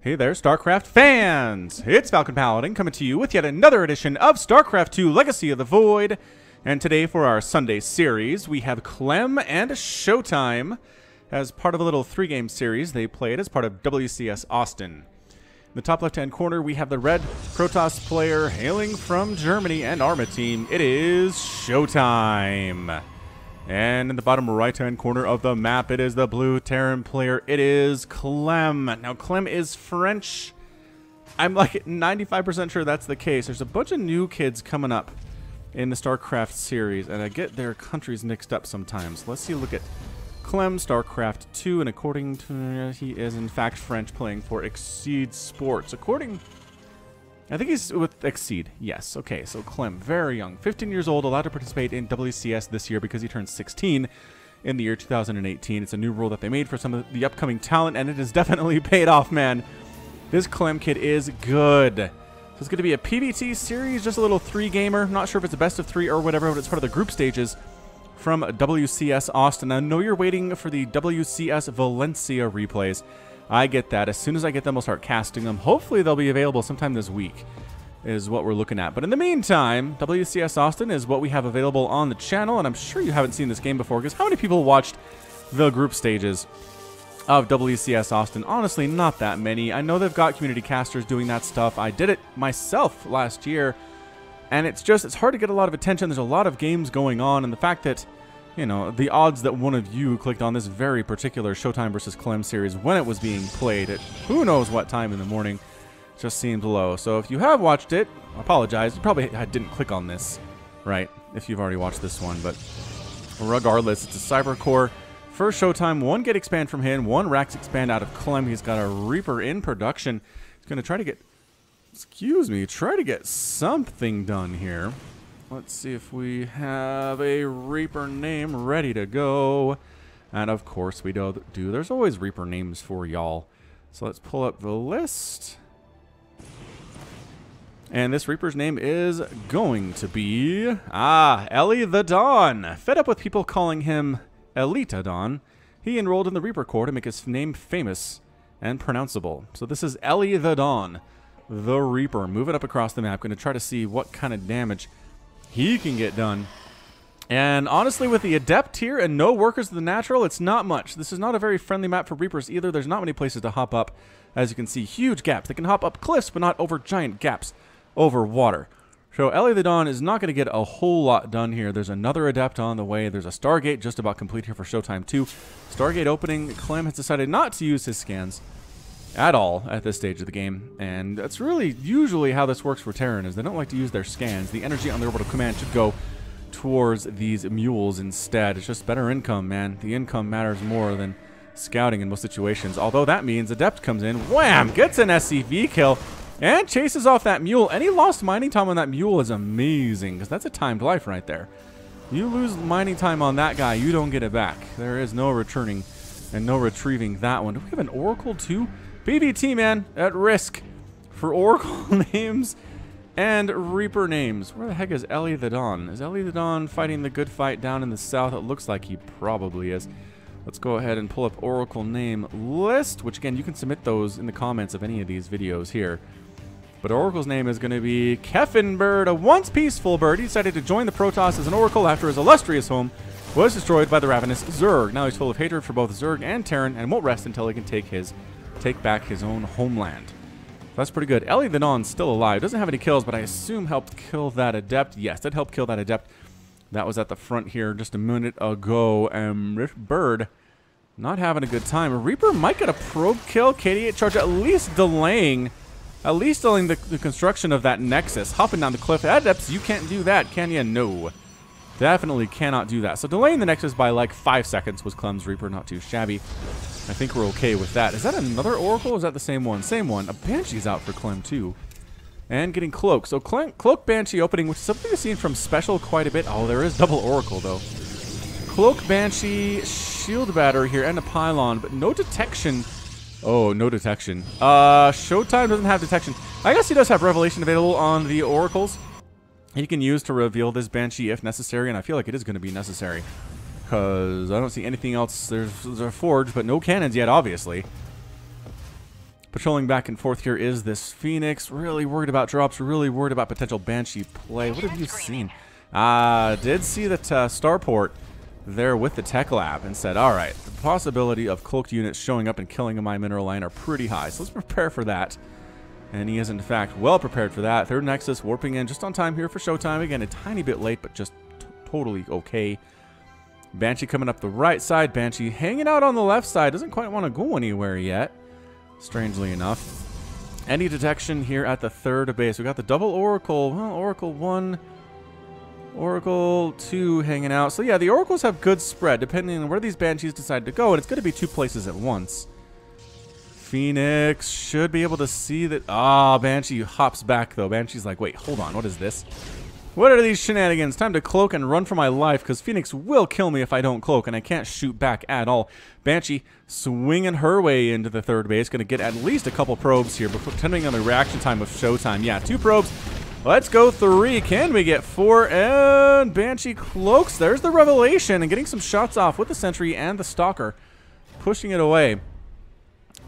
Hey there, StarCraft fans! It's Falcon Paladin coming to you with yet another edition of StarCraft2 Legacy of the Void. And today for our Sunday series, we have Clem and ShoWTimE as part of a little 3-game series they played as part of WCS Austin. In the top left-hand corner, we have the red Protoss player hailing from Germany and Arma team. It is ShoWTimE. And in the bottom right-hand corner of the map, it is the blue Terran player. It is Clem. Now, Clem is French. I'm like 95% sure that's the case. There's a bunch of new kids coming up in the StarCraft series, and I get their countries mixed up sometimes. Let's see a look at Clem, StarCraft2, and according to he is in fact French, playing for Exceed Sports. I think he's with Exceed. Yes. Okay, so Clem, very young. 15 years old, allowed to participate in WCS this year because he turned 16 in the year 2018. It's a new rule that they made for some of the upcoming talent, and it has definitely paid off, man. This Clem kid is good. So it's going to be a PvT series, just a little 3-gamer. Not sure if it's a best of 3 or whatever, but it's part of the group stages from WCS Austin. I know you're waiting for the WCS Valencia replays. I get that. As soon as I get them, I'll start casting them. Hopefully they'll be available sometime this week is what we're looking at. But in the meantime, WCS Austin is what we have available on the channel, and I'm sure you haven't seen this game before, because how many people watched the group stages of WCS Austin? Honestly, not that many. I know they've got community casters doing that stuff. I did it myself last year, and it's hard to get a lot of attention. There's a lot of games going on, and the fact that, you know, the odds that one of you clicked on this very particular ShoWTimE versus Clem series when it was being played at who knows what time in the morning just seemed low. So if you have watched it, I apologize. You probably didn't click on this, right, if you've already watched this one. But regardless, it's a Cyber Core. First ShoWTimE, 1 Gate expand from him, 1 Rax expand out of Clem. He's got a Reaper in production. He's going to try to get, try to get something done here. Let's see if we have a Reaper name ready to go. And of course we do. There's always Reaper names for y'all. So let's pull up the list. And this Reaper's name is going to be, Ellie the Dawn. Fed up with people calling him Elita Dawn, he enrolled in the Reaper Corps to make his name famous and pronounceable. So this is Ellie the Dawn, the Reaper. Moving up across the map. Going to try to see what kind of damage he can get done. And honestly, with the Adept here and no workers of the Natural, it's not much. This is not a very friendly map for Reapers either. There's not many places to hop up. As you can see, huge gaps. They can hop up cliffs, but not over giant gaps over water. So Ellie the Dawn is not going to get a whole lot done here. There's another Adept on the way. There's a Stargate just about complete here for ShoWTimE 2. Stargate opening. Clem has decided not to use his scans at all at this stage of the game, and that's really usually how this works for Terran, is they don't like to use their scans. The energy on the orbital command should go towards these mules instead. It's just better income, man. The income matters more than scouting in most situations, although that means Adept comes in, wham, gets an SCV kill, and chases off that mule. Any lost mining time on that mule is amazing, because that's a timed life right there. You lose mining time on that guy, you don't get it back. There is no returning and no retrieving that one. Do we have an Oracle too? PvT, man, at risk for Oracle names and Reaper names. Where the heck is Ellie the Dawn? Is Ellie the Dawn fighting the good fight down in the south? It looks like he probably is. Let's go ahead and pull up Oracle name list, which again, you can submit those in the comments of any of these videos here. But Oracle's name is going to be Keffenbird, a once peaceful bird. He decided to join the Protoss as an Oracle after his illustrious home was destroyed by the ravenous Zerg. Now he's full of hatred for both Zerg and Terran and won't rest until he can take back his own homeland. That's pretty good. Ellie the Dawn's still alive. Doesn't have any kills, but I assume helped kill that Adept. Yes, that helped kill that Adept. That was at the front here just a minute ago. Bird not having a good time. Reaper might get a probe kill. KD8 charge, at least delaying the construction of that Nexus. Hopping down the cliff. Adepts, you can't do that, can you? No. Definitely cannot do that. So delaying the Nexus by like 5 seconds was Clem's Reaper. Not too shabby. I think we're okay with that. Is that another Oracle? Or is that the same one? Same one. A Banshee's out for Clem too. And getting Cloak. So Cloak Banshee opening, which is something we've seen from Special quite a bit. Oh, there is double Oracle though. Cloak Banshee, Shield Battery here, and a Pylon, but no detection. Oh, no detection. ShoWTimE doesn't have detection. I guess he does have Revelation available on the Oracles. He can use to reveal this Banshee if necessary, and I feel like it is going to be necessary. Because I don't see anything else. There's a Forge, but no cannons yet, obviously. Patrolling back and forth here is this Phoenix. Really worried about drops. Really worried about potential Banshee play. What have you seen? Did see that Starport there with the tech lab and said, all right, the possibility of cloaked units showing up and killing my mineral line are pretty high. So let's prepare for that. And he is, in fact, well prepared for that. Third Nexus warping in just on time here for ShoWTimE. Again, a tiny bit late, but just totally okay. Banshee coming up the right side. Banshee hanging out on the left side. Doesn't quite want to go anywhere yet, strangely enough. Any detection here at the third base. We got the double Oracle. Well, Oracle 1, Oracle 2 hanging out. So yeah, the Oracles have good spread depending on where these Banshees decide to go, and it's going to be 2 places at once. Phoenix should be able to see that. Banshee hops back though. Banshee's like, wait, hold on, what is this? What are these shenanigans? Time to cloak and run for my life, because Phoenix will kill me if I don't cloak, and I can't shoot back at all. Banshee swinging her way into the third base. Going to get at least a couple probes here, before, depending on the reaction time of ShoWTimE. Yeah, 2 probes. Let's go 3. Can we get 4? And Banshee cloaks. There's the revelation, and getting some shots off with the Sentry and the Stalker. Pushing it away.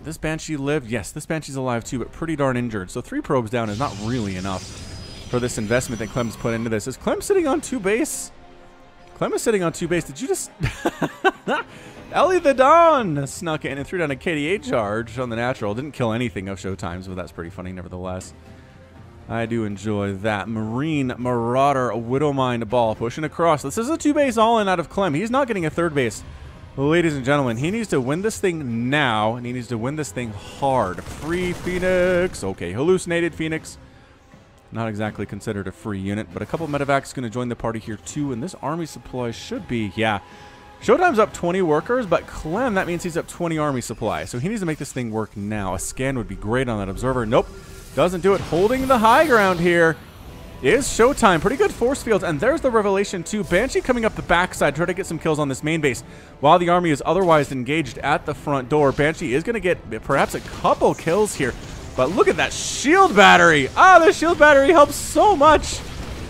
This Banshee lived. Yes, this Banshee's alive too, but pretty darn injured. So 3 probes down is not really enough for this investment that Clem's put into this. Is Clem sitting on 2 base? Clem is sitting on 2 base. Did you just... Ellie the Dawn snuck in and threw down a KDA charge on the natural. Didn't kill anything of ShoWTimE's, but that's pretty funny nevertheless. I do enjoy that. Marine Marauder Widowmine ball pushing across. This is a 2 base all-in out of Clem. He's not getting a 3rd base. Ladies and gentlemen, he needs to win this thing now, and he needs to win this thing hard. Free Phoenix. Okay, hallucinated Phoenix. Not exactly considered a free unit, but a couple medevacs going to join the party here too, and this army supply should be, yeah. ShoWTimE's up 20 workers, but Clem, that means he's up 20 army supply, so he needs to make this thing work now. A scan would be great on that observer. Nope, doesn't do it. Holding the high ground here is ShoWTimE. Pretty good force fields, and there's the revelation too. Banshee coming up the backside, try to get some kills on this main base, while the army is otherwise engaged at the front door. Banshee is going to get perhaps a couple kills here. But look at that shield battery. The shield battery helps so much.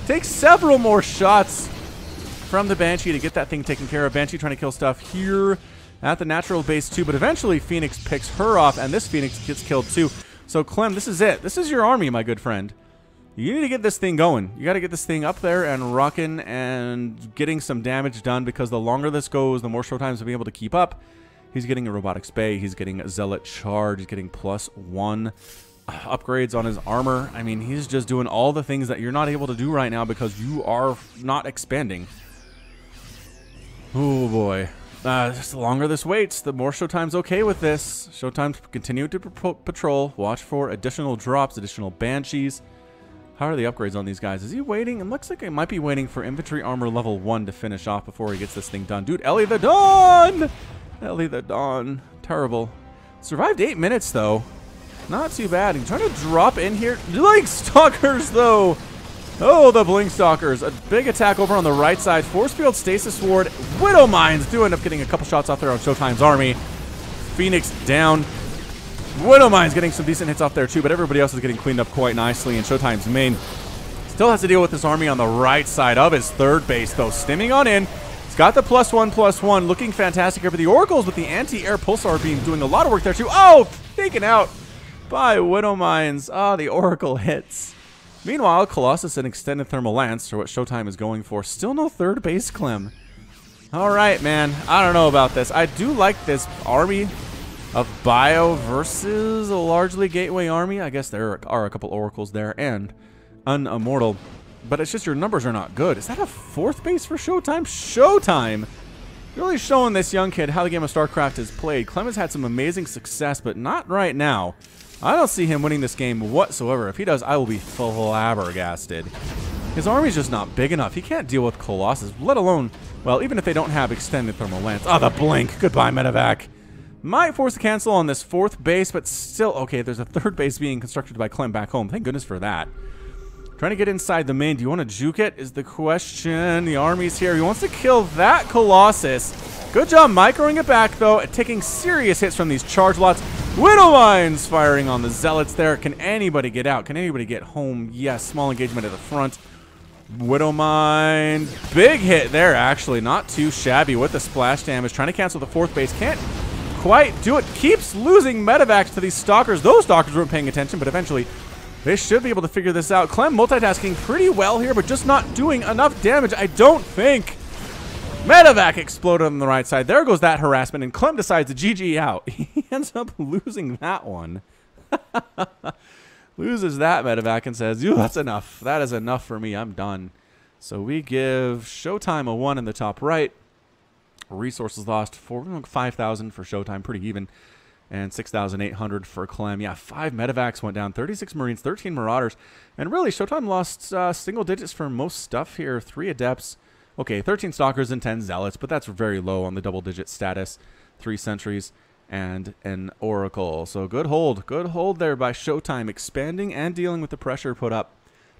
Takes several more shots from the Banshee to get that thing taken care of. Banshee trying to kill stuff here at the natural base too. But eventually Phoenix picks her off, and this Phoenix gets killed too. So Clem, this is it. This is your army, my good friend. You need to get this thing going. You got to get this thing up there and rocking and getting some damage done, because the longer this goes, the more ShoWTimE's will be able to keep up. He's getting a Robotics Bay. He's getting a Zealot Charge. He's getting +1 upgrades on his armor. I mean, he's just doing all the things that you're not able to do right now because you are not expanding. Oh, boy. Just the longer this waits, the more ShoWTimE's okay with this. ShoWTimE's continue to patrol. Watch for additional drops, additional Banshees. How are the upgrades on these guys? Is he waiting? It looks like he might be waiting for infantry armor level 1 to finish off before he gets this thing done. Dude, Ellie the Dawn! Ellie the Dawn. Terrible. Survived 8 minutes, though. Not too bad. He's trying to drop in here. Blink Stalkers, though. Oh, the Blink Stalkers. A big attack over on the right side. Force Field, Stasis Ward. Widow Mines do end up getting a couple shots off there on ShoWTimE's army. Phoenix down. Widow Mines getting some decent hits off there, too, but everybody else is getting cleaned up quite nicely, and ShoWTimE's main still has to deal with this army on the right side of his 3rd base, though. Stimming on in. He's got the +1/+1, looking fantastic here. But the Oracles with the anti-air pulsar beam doing a lot of work there too. Oh, taken out by Widow Mines. The Oracle hits. Meanwhile, Colossus and Extended Thermal Lance are what ShoWTimE is going for. Still no 3rd base, Clem. All right, man. I don't know about this. I do like this army of Bio versus a largely Gateway army. I guess there are a couple Oracles there and an Immortal. But it's just your numbers are not good. Is that a 4th base for ShoWTimE? ShoWTimE really showing this young kid how the game of StarCraft is played. Clem has had some amazing success, but not right now. I don't see him winning this game whatsoever. If he does, I will be flabbergasted. His army's just not big enough. He can't deal with Colossus, let alone, well, even if they don't have Extended Thermal Lance. The Blink. Goodbye, Medevac. Might force a cancel on this 4th base, but still, okay, there's a 3rd base being constructed by Clem back home. Thank goodness for that. Trying to get inside the main. Do you want to juke it is the question. The army's here. He wants to kill that Colossus. Good job microing it back, though, taking serious hits from these charge lots. Widow Mines firing on the Zealots there. Can anybody get out? Can anybody get home? Yes, small engagement at the front. Widow Mine. Big hit there, actually. Not too shabby with the splash damage. Trying to cancel the 4th base. Can't quite do it. Keeps losing medevacs to these stalkers. Those stalkers weren't paying attention, but eventually they should be able to figure this out. Clem multitasking pretty well here, but just not doing enough damage, I don't think. Medevac exploded on the right side. There goes that harassment, and Clem decides to GG out. He ends up losing that one. Loses that medevac and says, that's enough. That is enough for me. I'm done. So we give ShoWTimE a 1 in the top right. Resources lost for 5,000 for ShoWTimE, pretty even. And 6,800 for Clem. Yeah, 5 medevacs went down, 36 Marines, 13 Marauders. And really, ShoWTimE lost single digits for most stuff here. 3 Adepts. Okay, 13 Stalkers and 10 Zealots, but that's very low on the double-digit status. 3 Sentries and an Oracle. So good hold there by ShoWTimE, expanding and dealing with the pressure put up.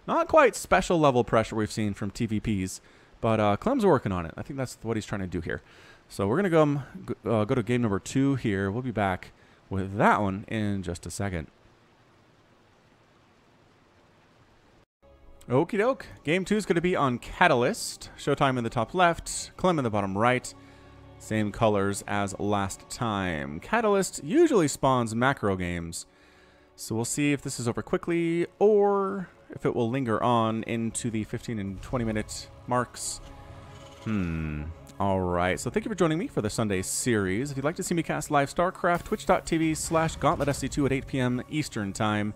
Not quite special level pressure we've seen from TVPs, but Clem's working on it. I think that's what he's trying to do here. So we're going to go to game number 2 here. We'll be back with that one in just a second. Okie doke. Game 2 is going to be on Catalyst. ShoWTimE in the top left, Clem in the bottom right. Same colors as last time. Catalyst usually spawns macro games. So we'll see if this is over quickly or if it will linger on into the 15 and 20 minute marks. Alright, so thank you for joining me for the Sunday series. If you'd like to see me cast live StarCraft, twitch.tv/GauntletSC2 at 8 p.m. Eastern Time.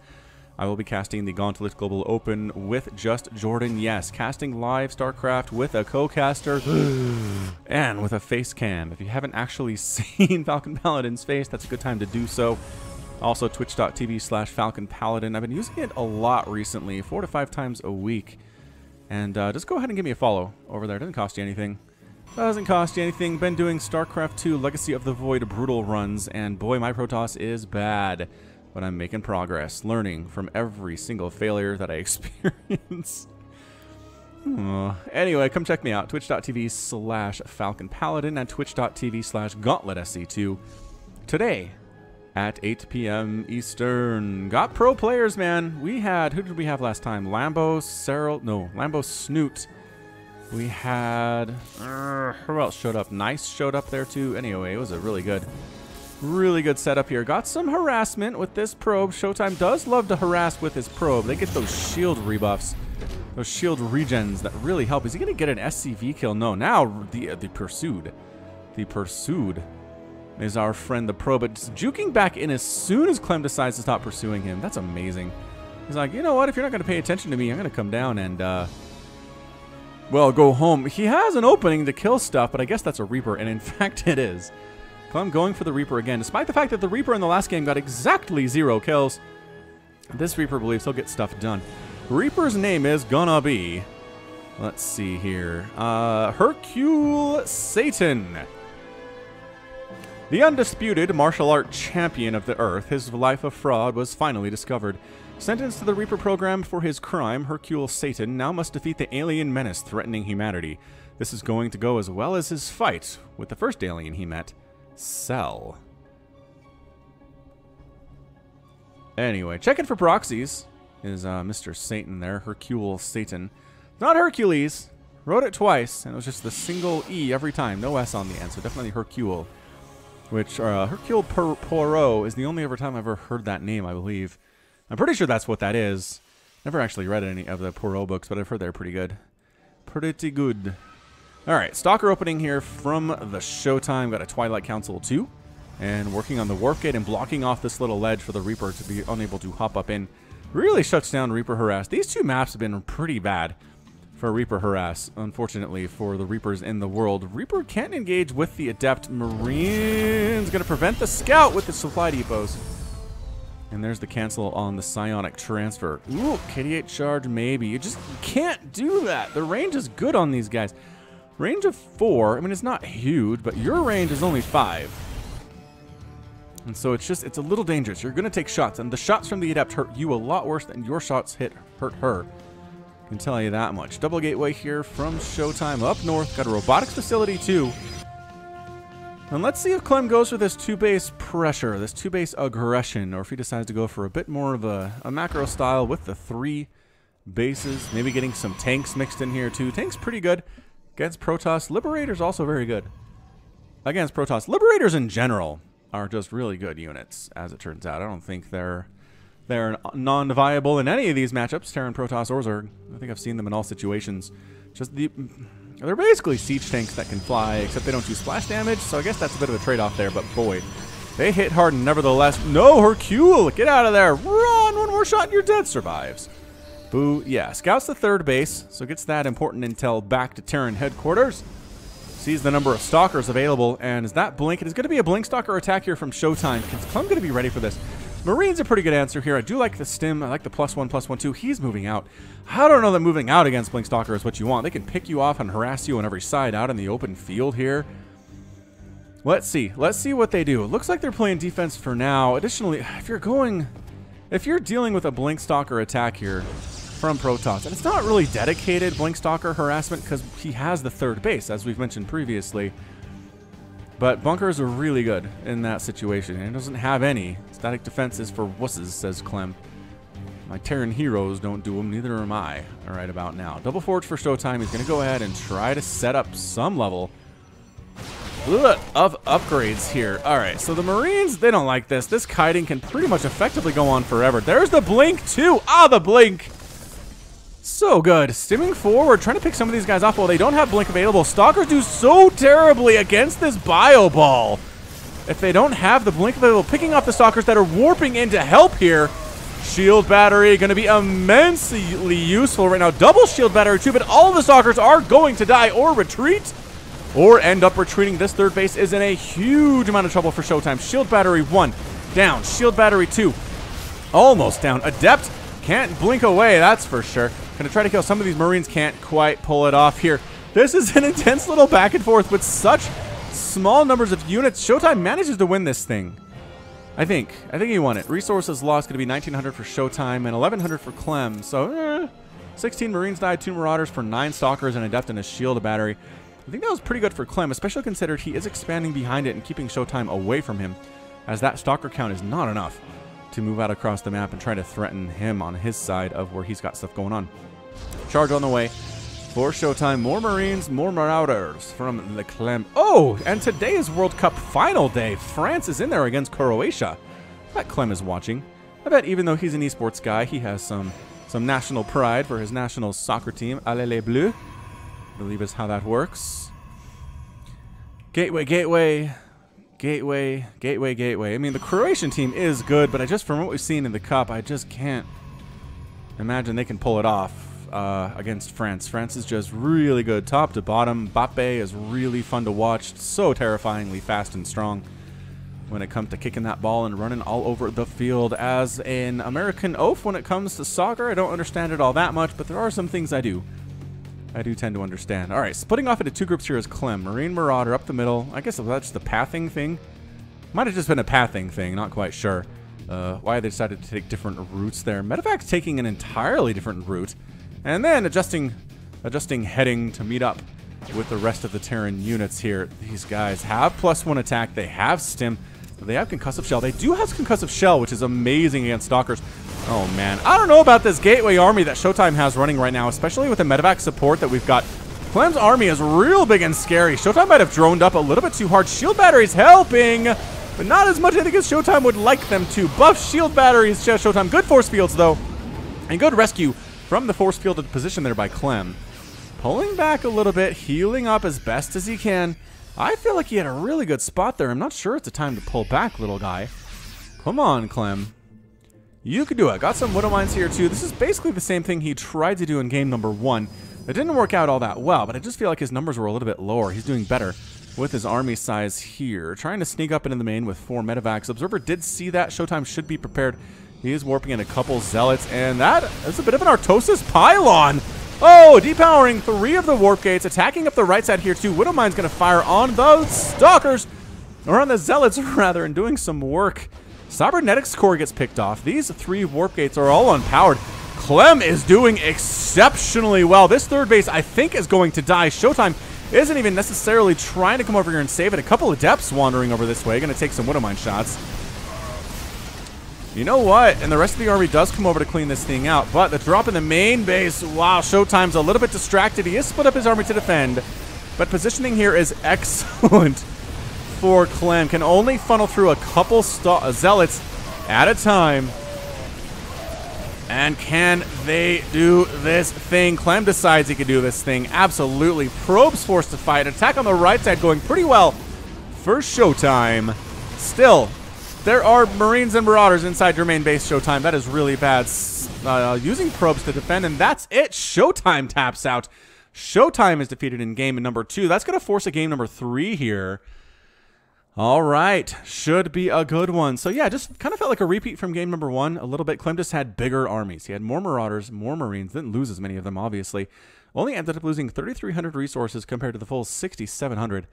I will be casting the Gauntlet Global Open with just Jordan. Yes, casting live StarCraft with a co-caster and with a face cam. If you haven't actually seen Falcon Paladin's face, that's a good time to do so. Also, twitch.tv/Falcon Paladin. I've been using it a lot recently, 4 to 5 times a week. And just go ahead and give me a follow over there. It doesn't cost you anything. Doesn't cost you anything. Been doing StarCraft2 Legacy of the Void Brutal runs, and boy, my Protoss is bad. But I'm making progress, learning from every single failure that I experience. Anyway, come check me out. Twitch.tv/Falcon Paladin and twitch.tv/GauntletSC2 today at 8 p.m. Eastern. Got pro players, man. We had, who did we have last time? Lambo, Lambo Snoot. We had, who else showed up? Nice showed up there too. Anyway, it was a really good setup here. Got some harassment with this probe. ShoWTimE does love to harass with his probe. They get those shield rebuffs, those shield regens that really help. Is he going to get an SCV kill? No. Now the pursued. The pursued is our friend the probe. But just juking back in as soon as Clem decides to stop pursuing him. That's amazing. He's like, you know what? If you're not going to pay attention to me, I'm going to come down and, well, go home. He has an opening to kill stuff, but I guess that's a Reaper. And in fact, it is. Clem going for the Reaper again, despite the fact that the Reaper in the last game got exactly 0 kills. This Reaper believes he'll get stuff done. Reaper's name is gonna be, let's see here, Hercule Satan. The undisputed martial art champion of the Earth, his life of fraud was finally discovered. Sentenced to the Reaper program for his crime, Hercule Satan now must defeat the alien menace threatening humanity. This is going to go as well as his fight with the first alien he met, Cell. Anyway, checking for proxies is Mr. Satan there, Hercule Satan. Not Hercules. Wrote it twice, and it was just the single E every time. No S on the end, so definitely Hercule. Which, Hercule Poirot is the only ever time I've ever heard that name, I believe. I'm pretty sure that's what that is. Never actually read any of the Poirot books, but I've heard they're pretty good. Pretty good. Alright, Stalker opening here from the ShoWTimE. Got a Twilight Council 2. And working on the Warp Gate and blocking off this little ledge for the Reaper to be unable to hop up in. Really shuts down Reaper Harass. These two maps have been pretty bad for Reaper Harass, unfortunately, for the Reapers in the world. Reaper can't engage with the Adept Marines. Going to prevent the Scout with the supply depots. And there's the cancel on the Psionic Transfer. Ooh, KD8 charge, maybe. You just can't do that. The range is good on these guys. Range of 4, I mean, it's not huge, but your range is only 5. And so it's a little dangerous. You're going to take shots, and the shots from the Adept hurt you a lot worse than your shots hurt her. I can tell you that much. Double gateway here from ShoWTimE up north. Got a robotics facility too. And let's see if Clem goes for this 2-base pressure, this 2-base aggression, or if he decides to go for a bit more of a macro style with the 3 bases. Maybe getting some tanks mixed in here too. Tanks pretty good against Protoss. Liberators also very good against Protoss. Liberators in general are just really good units, as it turns out. I don't think they're non-viable in any of these matchups, Terran, Protoss, or Zerg. I think I've seen them in all situations. They're basically siege tanks that can fly, except they don't do splash damage, so I guess that's a bit of a trade-off there, but boy, they hit hard nevertheless. No, Hercule! Get out of there! Run! One more shot and you're dead. Survives. Boo. Yeah, scouts the third base, so gets that important intel back to Terran headquarters. Sees the number of stalkers available, and is that blink? It is going to be a blink stalker attack here from ShoWTimE. Is Clem going to be ready for this? Marine's a pretty good answer here. I do like the stim. I like the +1/+1/2. He's moving out. I don't know that moving out against blink stalker is what you want. They can pick you off and harass you on every side out in the open field here. Let's see. Let's see what they do. It looks like they're playing defense for now. Additionally, if you're dealing with a blink stalker attack here from Protoss, and it's not really dedicated blink stalker harassment because he has the third base, as we've mentioned previously. But bunkers are really good in that situation, and it doesn't have any. Static defense is for wusses, says Clem. My Terran heroes don't do them, neither am I. All right, about now. Double forge for ShoWTimE. He's going to go ahead and try to set up some level of upgrades here. All right, so the Marines, they don't like this. This kiting can pretty much effectively go on forever. There's the blink, too. Ah, the blink. So good. Stimming forward, trying to pick some of these guys off while they don't have blink available. Stalkers do so terribly against this bio ball. If they don't have the blink available, picking off the stalkers that are warping in to help here. Shield battery going to be immensely useful right now. Double shield battery too, but all of the stalkers are going to die or retreat or end up retreating. This third base is in a huge amount of trouble for ShoWTimE. Shield battery 1 down. Shield battery 2 almost down. Adept can't blink away, that's for sure. Gonna try to kill some of these Marines, can't quite pull it off here. This is an intense little back and forth with such small numbers of units. ShoWTimE manages to win this thing. I think he won it. Resources lost gonna be 1,900 for ShoWTimE and 1,100 for Clem. So 16 Marines died, 2 Marauders for 9 Stalkers, and Adept and a Shield battery. I think that was pretty good for Clem, especially considered he is expanding behind it and keeping ShoWTimE away from him, as that Stalker count is not enough to move out across the map and try to threaten him on his side of where he's got stuff going on. Charge on the way for ShoWTimE. More Marines, more Marauders from the Clem. Oh, and today is World Cup final day. France is in there against Croatia. I bet Clem is watching. I bet even though he's an esports guy, he has some national pride for his national soccer team. Allez les Bleus, I believe is how that works. Gateway, gateway. Gateway, gateway, gateway. I mean, the Croatian team is good, but from what we've seen in the Cup, I just can't imagine they can pull it off against France. France is just really good, top to bottom. Mbappe is really fun to watch. So terrifyingly fast and strong when it comes to kicking that ball and running all over the field. As an American oaf when it comes to soccer, I don't understand it all that much, but there are some things I do tend to understand. All right, splitting off into 2 groups here is Clem. Marine Marauder up the middle. I guess that's the pathing thing. Might have just been a pathing thing, not quite sure why they decided to take different routes there. Medevac's taking an entirely different route, and then adjusting heading to meet up with the rest of the Terran units here. These guys have +1 attack. They have stim. They have concussive shell. They do have concussive shell, which is amazing against stalkers. Oh man, I don't know about this gateway army that ShoWTimE has running right now, especially with the medevac support that we've got. Clem's army is real big and scary. ShoWTimE might have droned up a little bit too hard. Shield batteries helping, but not as much I think as ShoWTimE would like them to. Buff shield batteries, ShoWTimE. Good force fields though, and good rescue from the force fielded position there by Clem. Pulling back a little bit, healing up as best as he can. I feel like he had a really good spot there. I'm not sure it's a time to pull back, little guy. Come on, Clem. You could do it. Got some Widow Mines here, too. This is basically the same thing he tried to do in game number 1. It didn't work out all that well, but I just feel like his numbers were a little bit lower. He's doing better with his army size here. Trying to sneak up into the main with 4 medevacs. Observer did see that. ShoWTimE should be prepared. He is warping in a couple zealots, and that is a bit of an Artosis pylon. Oh, depowering 3 of the warp gates, attacking up the right side here, too. Widow Mine's going to fire on those stalkers, or on the zealots, rather, and doing some work. Cybernetics core gets picked off. These 3 warp gates are all unpowered. Clem is doing exceptionally well. This third base, I think, is going to die. ShoWTimE isn't even necessarily trying to come over here and save it. A couple of Adepts wandering over this way, going to take some Widow Mine shots. You know what? And the rest of the army does come over to clean this thing out, but the drop in the main base, wow, ShoWTimE's a little bit distracted. He has split up his army to defend, but positioning here is excellent for Clem. Can only funnel through a couple zealots at a time. And can they do this thing? Clem decides he can do this thing. Absolutely. Probe's forced to fight. Attack on the right side going pretty well for ShoWTimE. Still, there are Marines and Marauders inside your main base, ShoWTimE. That is really bad. Using probes to defend, and that's it. ShoWTimE taps out. ShoWTimE is defeated in game number 2. That's going to force a game number 3 here. All right. Should be a good one. So, yeah, just kind of felt like a repeat from game number 1 a little bit. Clem just had bigger armies. He had more Marauders, more Marines. Didn't lose as many of them, obviously. Only ended up losing 3,300 resources compared to the full 6,700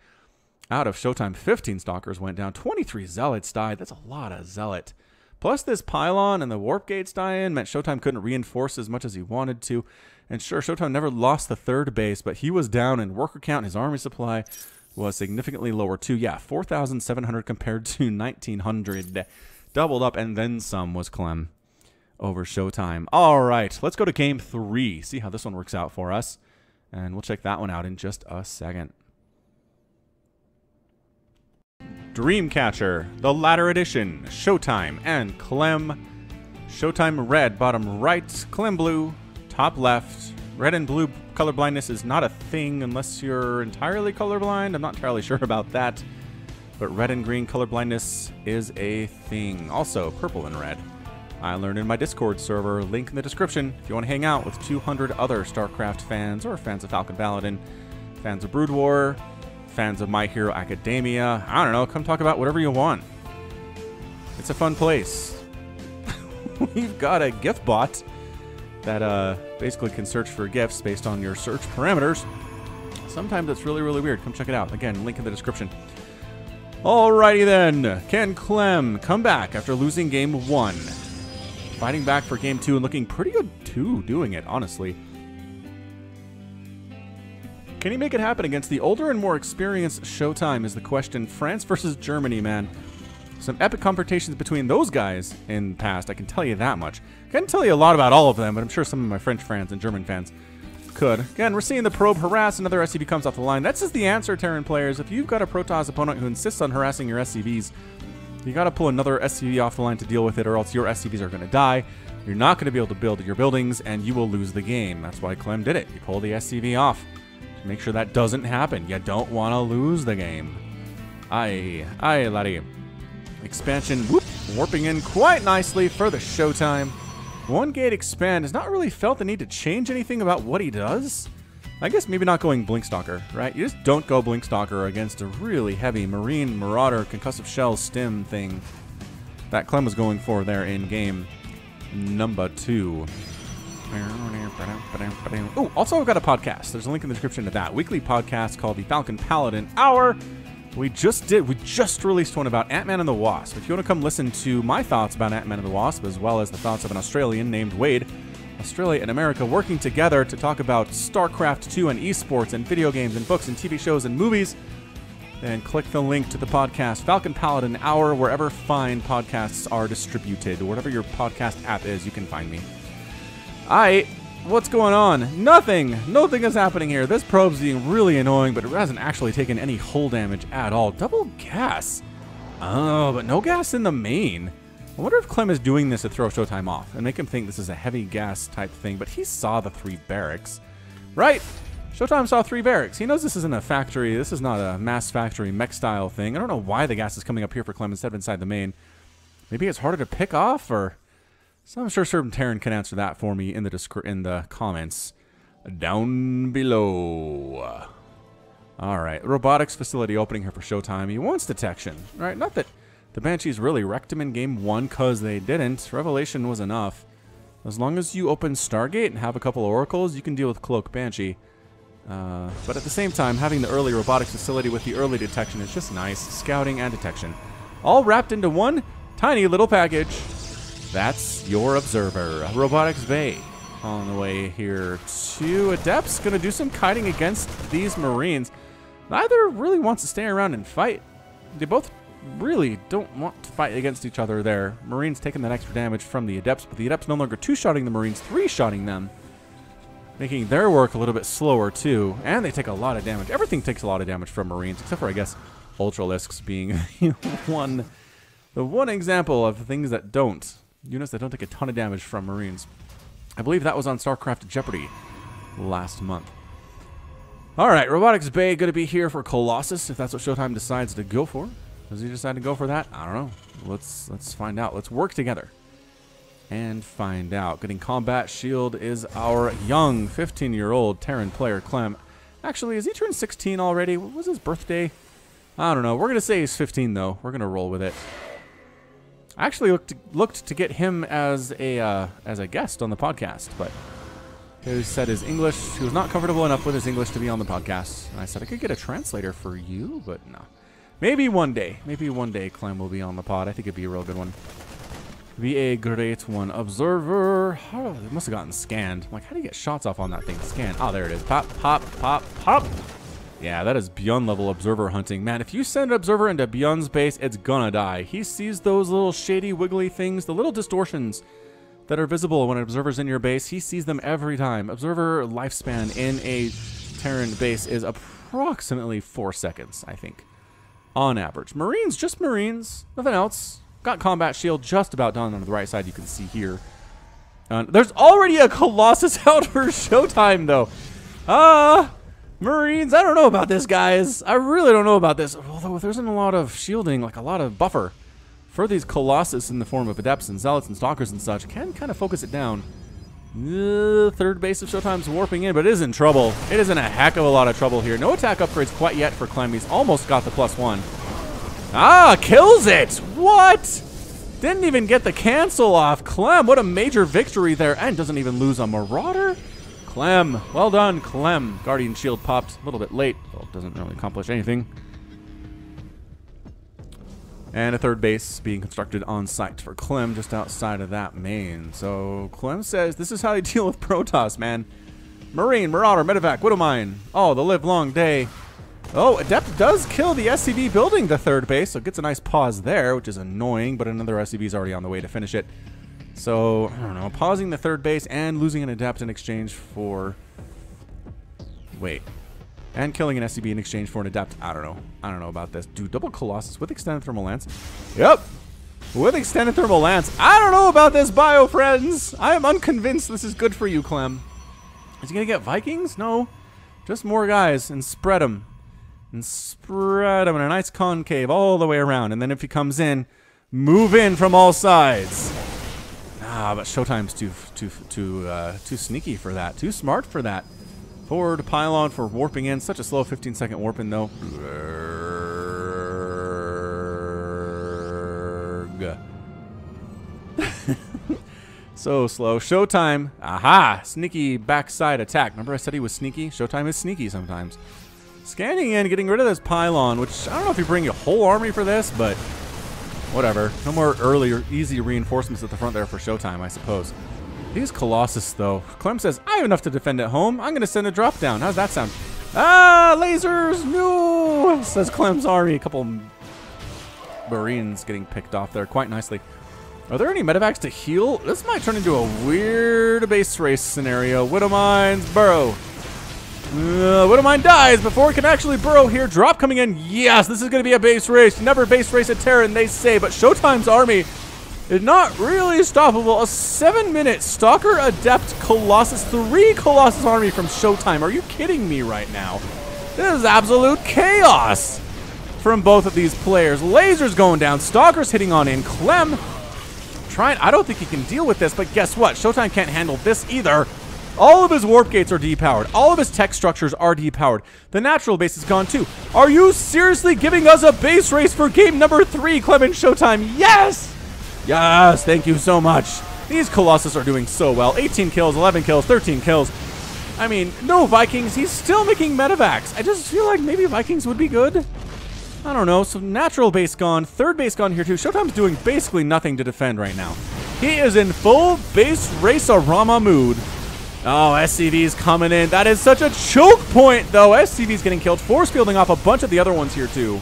out of ShoWTimE. 15 Stalkers went down. 23 Zealots died. That's a lot of Zealot. Plus this pylon and the warp gates die-in meant ShoWTimE couldn't reinforce as much as he wanted to. And sure, ShoWTimE never lost the 3rd base, but he was down in worker count. His army supply was significantly lower too. Yeah, 4,700 compared to 1,900. Doubled up and then some was Clem over ShoWTimE. All right, let's go to game 3. See how this one works out for us. And we'll check that one out in just a second. Dreamcatcher, the latter edition, ShoWTimE and Clem. ShoWTimE red, bottom right, Clem blue, top left. Red and blue color blindness is not a thing unless you're entirely colorblind. I'm not entirely sure about that. But red and green color blindness is a thing. Also, purple and red. I learned in my Discord server, link in the description if you want to hang out with 200 other StarCraft fans or fans of Falcon Paladin, fans of Brood War, fans of My Hero Academia. I don't know, come talk about whatever you want. It's a fun place. We've got a gift bot that basically can search for gifts based on your search parameters. Sometimes it's really, really weird. Come check it out. Again, link in the description. Alrighty then. Can Clem come back after losing game 1? Fighting back for game 2 and looking pretty good too, doing it, honestly. Can he make it happen against the older and more experienced ShoWTimE is the question. France versus Germany, man. Some epic confrontations between those guys in the past, I can tell you that much. I can't tell you a lot about all of them, but I'm sure some of my French fans and German fans could. Again, we're seeing the probe harass, another SCV comes off the line. That's just the answer, Terran players. If you've got a Protoss opponent who insists on harassing your SCVs, you got to pull another SCV off the line to deal with it, or else your SCVs are going to die. You're not going to be able to build your buildings, and you will lose the game. That's why Clem did it. You pull the SCV off. Make sure that doesn't happen. You don't want to lose the game. Aye, laddie. Expansion, whoop, warping in quite nicely for the ShoWTimE. 1 gate expand has not really felt the need to change anything about what he does. I guess maybe not going Blinkstalker, right? You just don't go Blinkstalker against a really heavy Marine, Marauder, Concussive Shell stim thing that Clem was going for there in game number 2. Oh, also I've got a podcast. There's a link in the description to that. Weekly podcast called the Falcon Paladin Hour. We just released one about Ant-Man and the Wasp. If you want to come listen to my thoughts about Ant-Man and the Wasp, as well as the thoughts of an Australian named Wade, Australia and America working together to talk about StarCraft2 and esports and video games and books and TV shows and movies, then click the link to the podcast, Falcon Paladin Hour, wherever fine podcasts are distributed. Whatever your podcast app is, you can find me. What's going on? Nothing! Nothing is happening here. This probe's being really annoying, but it hasn't actually taken any hull damage at all. Double gas. Oh, but no gas in the main. I wonder if Clem is doing this to throw ShoWTimE off and make him think this is a heavy gas type thing, but he saw the 3 barracks. Right? ShoWTimE saw 3 barracks. He knows this isn't a factory. This is not a mass factory mech style thing. I don't know why the gas is coming up here for Clem instead of inside the main. Maybe it's harder to pick off, or... So I'm sure certain Terran can answer that for me in the comments down below. All right, robotics facility opening here for ShoWTimE. He wants detection, right? Not that the Banshees really wrecked him in game 1, because they didn't. Revelation was enough. As long as you open Stargate and have a couple of oracles, you can deal with Cloak Banshee. But at the same time, having the early robotics facility with the early detection is just nice. Scouting and detection, all wrapped into one tiny little package. That's your observer. Robotics Bay on the way here to Adepts. Going to do some kiting against these Marines. Neither really wants to stay around and fight. They both really don't want to fight against each other there. Marines taking that extra damage from the Adepts, but the Adepts no longer 2-shotting the Marines, 3-shotting them, making their work a little bit slower too. And they take a lot of damage. Everything takes a lot of damage from Marines, except for, I guess, Ultralisks being the one example of things that don't. Units that don't take a ton of damage from Marines. I believe that was on StarCraft Jeopardy last month. Alright, Robotics Bay going to be here for Colossus, if that's what ShoWTimE decides to go for. Does he decide to go for that? I don't know. Let's find out. Let's work together and find out. Getting combat shield is our young 15-year-old Terran player, Clem. Actually, has he turned 16 already? What was his birthday? I don't know. We're going to say he's 15, though. We're going to roll with it. I actually looked to get him as a guest on the podcast, but he said his English, he was not comfortable enough with his English to be on the podcast. And I said, I could get a translator for you, but no. Maybe one day. Maybe one day Clem will be on the pod. I think it'd be a real good one. Be a great one. Observer. Oh, it must have gotten scanned. I'm like, how do you get shots off on that thing? Scan. Oh, there it is. Pop, pop, pop, pop. Yeah, that is Beyond level observer hunting. Man, if you send an observer into Beyond's base, it's gonna die. He sees those little shady, wiggly things, the little distortions that are visible when an observer's in your base. He sees them every time. Observer lifespan in a Terran base is approximately 4 seconds, I think, on average. Marines, just Marines, nothing else. Got combat shield just about done on the right side, you can see here. There's already a Colossus out for ShoWTimE, though. Marines, I don't know about this, guys. I really don't know about this. Although there isn't a lot of shielding, like a lot of buffer for these Colossus in the form of Adepts and Zealots and Stalkers and such. Can kind of focus it down. Third base of ShoWTimE's warping in, but it is in trouble. It is in a heck of a lot of trouble here. No attack upgrades quite yet for Clem. He's almost got the +1. Ah, kills it! What? Didn't even get the cancel off. Clem, what a major victory there. And doesn't even lose a Marauder. Clem, well done, Clem. Guardian Shield popped a little bit late. Well, it doesn't really accomplish anything. And a third base being constructed on site for Clem just outside of that main. So Clem says this is how you deal with Protoss, man. Marine, Marauder, Medevac, Widowmine. Oh, the live long day. Oh, Adept does kill the SCV building the third base, so it gets a nice pause there, which is annoying, but another SCV is already on the way to finish it. So, I don't know, pausing the third base and losing an Adept in exchange for... Wait. And killing an SCV in exchange for an Adept. I don't know. I don't know about this. Dude, double Colossus with extended thermal lance. Yep. With extended thermal lance. I don't know about this, bio friends. I am unconvinced this is good for you, Clem. Is he going to get Vikings? No. Just more guys and spread them. And spread them in a nice concave all the way around. And then if he comes in, move in from all sides. Ah, but ShoWTimE's too sneaky for that. Too smart for that. Forward pylon for warping in. Such a slow 15-second warp in, though. So slow. ShoWTimE. Aha! Sneaky backside attack. Remember I said he was sneaky? ShoWTimE is sneaky sometimes. Scanning in, getting rid of this pylon, which I don't know if you bring a whole army for this, but whatever. No more early or easy reinforcements at the front there for ShoWTimE, I suppose. These Colossus, though. Clem says, I have enough to defend at home. I'm going to send a drop down. How's that sound? Ah, lasers! No! Says Clem's army. A couple Marines getting picked off there quite nicely. Are there any medevacs to heal? This might turn into a weird base race scenario. Widowmine's burrow. Widowmine dies before it can actually burrow here. Drop coming in. Yes, this is going to be a base race. Never base race a Terran, they say, but ShoWTimE's army is not really stoppable. A 7-minute Stalker, Adept, Colossus, 3 Colossus army from ShoWTimE. Are you kidding me right now? This is absolute chaos from both of these players. Lasers going down. Stalkers hitting on in. Clem trying. I don't think he can deal with this, but guess what? ShoWTimE can't handle this either. All of his warp gates are depowered. All of his tech structures are depowered. The natural base is gone too. Are you seriously giving us a base race for game number 3, Clem and ShoWTimE? Yes! Yes, thank you so much. These Colossus are doing so well. 18 kills, 11 kills, 13 kills. I mean, no Vikings. He's still making medevacs. I just feel like maybe Vikings would be good. I don't know. So natural base gone. Third base gone here too. ShoWTimE's doing basically nothing to defend right now. He is in full base race-a-rama mood. Oh, SCV's coming in. That is such a choke point, though. SCV's getting killed. Force fielding off a bunch of the other ones here, too.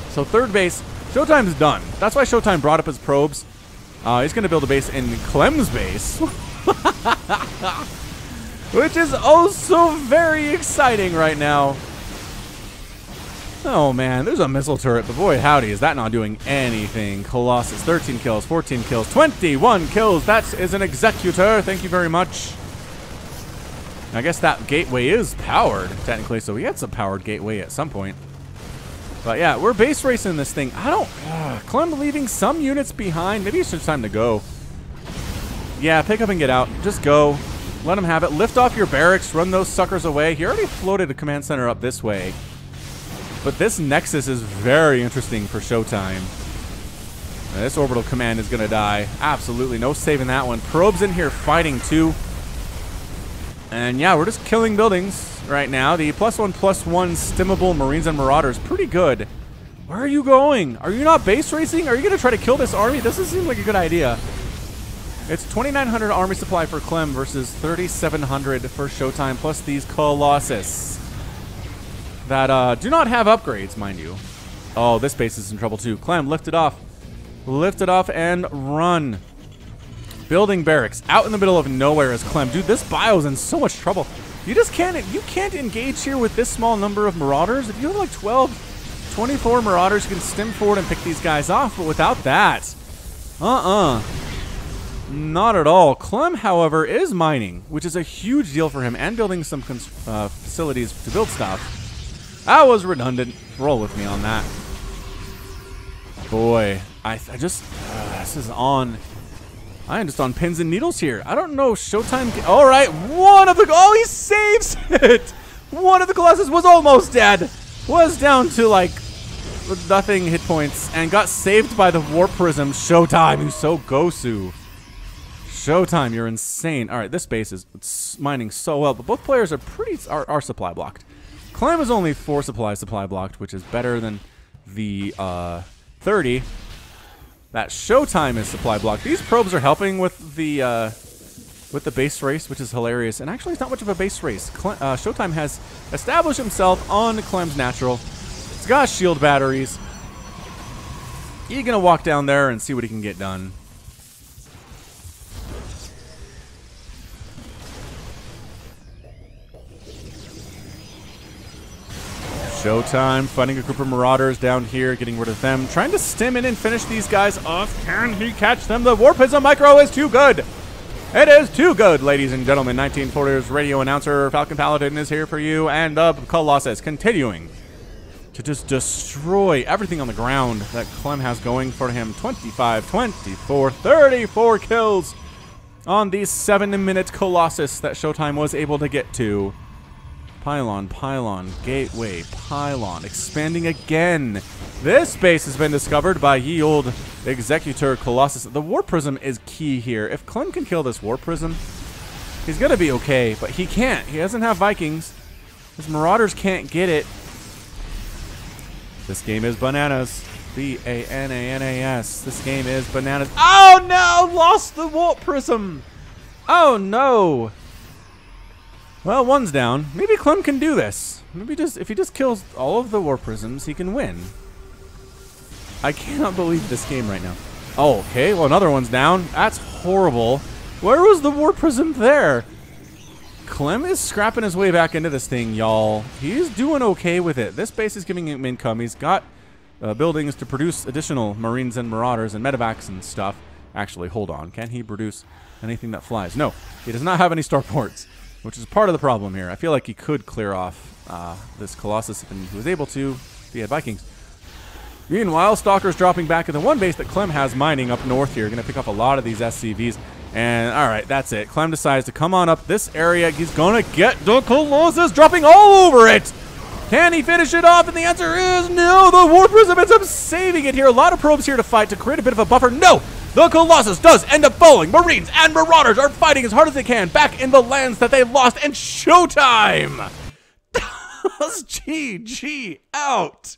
So third base, ShoWTimE's done. That's why ShoWTimE brought up his probes. He's going to build a base in Clem's base. Which is oh so very exciting right now. Oh man, there's a missile turret, but boy howdy, is that not doing anything. Colossus, 13 kills, 14 kills, 21 kills. That is an executor. Thank you very much. I guess that gateway is powered, technically, so we had some powered gateway at some point. But yeah, we're base racing this thing. Clem leaving some units behind. Maybe it's just time to go. Yeah, pick up and get out. Just go. Let him have it. Lift off your barracks. Run those suckers away. He already floated a command center up this way. But this Nexus is very interesting for ShoWTimE. This orbital command is going to die. Absolutely no saving that one. Probes in here fighting too. And yeah, we're just killing buildings right now. The +1/+1 stimmable Marines and Marauders. Pretty good. Where are you going? Are you not base racing? Are you going to try to kill this army? This doesn't seem like a good idea. It's 2,900 army supply for Clem versus 3,700 for ShoWTimE, plus these Colossus that do not have upgrades, mind you. Oh, this base is in trouble too. Clem, lift it off. Lift it off and run. Building barracks out in the middle of nowhere is Clem. Dude, this bio's in so much trouble. You can't engage here with this small number of Marauders. If you have like 12, 24 Marauders, you can stim forward and pick these guys off, but without that, not at all. Clem, however, is mining, which is a huge deal for him, and building some facilities to build stuff. That was redundant. Roll with me on that. Boy, this is on. I am just on pins and needles here. I don't know. ShoWTimE. All right, oh, he saves it. One of the Colossus was almost dead. Was down to like nothing hit points and got saved by the Warp Prism. ShoWTimE, you so gosu. ShoWTimE, you're insane. All right, this base is mining so well, but both players are supply blocked. Clem is only 4 supply blocked, which is better than the 30. That ShoWTimE is supply blocked. These probes are helping with the base race, which is hilarious. And actually, it's not much of a base race. ShoWTimE has established himself on Clem's natural. He's got shield batteries. He's gonna walk down there and see what he can get done. ShoWTimE fighting a group of Marauders down here, getting rid of them, trying to stim in and finish these guys off. Can he catch them? The Warp Prism Micro is too good. It is too good, ladies and gentlemen. 1940's radio announcer Falcon Paladin is here for you, and the Colossus continuing to just destroy everything on the ground that Clem has going for him. 25, 24, 34 kills on the 7-minute Colossus that ShoWTimE was able to get to. Pylon, pylon, gateway, pylon, expanding again. This base has been discovered by ye old Executor Colossus. The Warp Prism is key here. If Clem can kill this Warp Prism, he's going to be okay, but he can't. He doesn't have Vikings. His Marauders can't get it. This game is bananas. B-A-N-A-N-A-S. This game is bananas. Oh no! Lost the Warp Prism! Oh no! Well, one's down. Maybe Clem can do this. Maybe if he just kills all of the Warp Prisms, he can win. I cannot believe this game right now. Oh, okay. Well, another one's down. That's horrible. Where was the Warp Prism there? Clem is scrapping his way back into this thing, y'all. He's doing okay with it. This base is giving him income. He's got buildings to produce additional Marines and Marauders and medevacs and stuff. Actually, hold on. Can he produce anything that flies? No. He does not have any starports, which is part of the problem here. I feel like he could clear off this Colossus if he was able to, if he had Vikings. Meanwhile, Stalker's dropping back in the one base that Clem has mining up north here. Going to pick up a lot of these SCVs. And, all right, that's it. Clem decides to come on up this area. He's going to get the Colossus, dropping all over it. Can he finish it off? And the answer is no. The Warp Prism ends up saving it here. A lot of probes here to fight to create a bit of a buffer. No! The Colossus does end up falling. Marines and Marauders are fighting as hard as they can back in the lands that they lost. And ShoWTimE does GG out.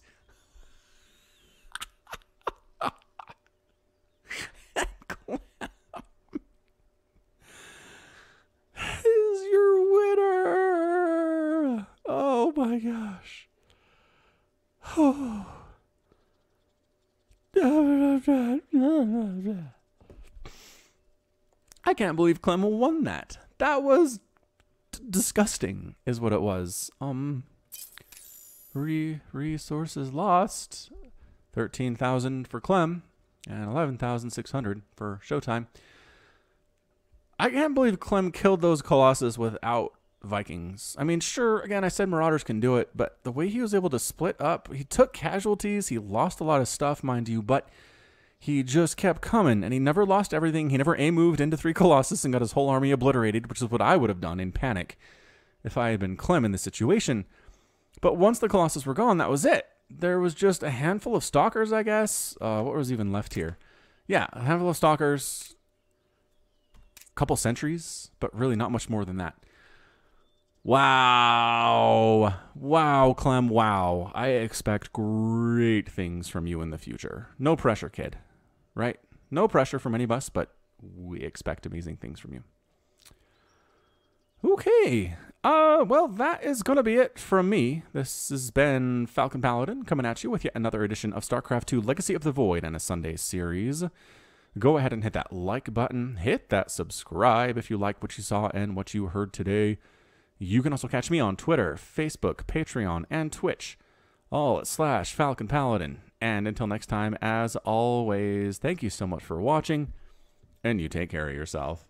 Is your winner. Oh my gosh. Oh. I can't believe Clem won that. That was disgusting, is what it was. Resources lost. 13,000 for Clem and 11,600 for ShoWTimE. I can't believe Clem killed those Colossus without Vikings. I mean, sure, again, I said Marauders can do it, but the way he was able to split up, he took casualties, he lost a lot of stuff, mind you, but he just kept coming, and he never lost everything. He never A-moved into 3 Colossus and got his whole army obliterated, which is what I would have done in panic if I had been Clem in this situation. But once the Colossus were gone, that was it. There was just a handful of Stalkers, I guess. What was even left here? Yeah, a handful of Stalkers, a couple sentries, but really not much more than that. Wow. Wow, Clem, wow. I expect great things from you in the future. No pressure, kid. Right? No pressure from any of us, but we expect amazing things from you. Okay. Well, that is going to be it from me. This has been Falcon Paladin coming at you with yet another edition of StarCraft 2 Legacy of the Void and a Sunday series. Go ahead and hit that like button. Hit that subscribe if you like what you saw and what you heard today. You can also catch me on Twitter, Facebook, Patreon, and Twitch, all at /Falcon Paladin. And until next time, as always, thank you so much for watching, and you take care of yourself.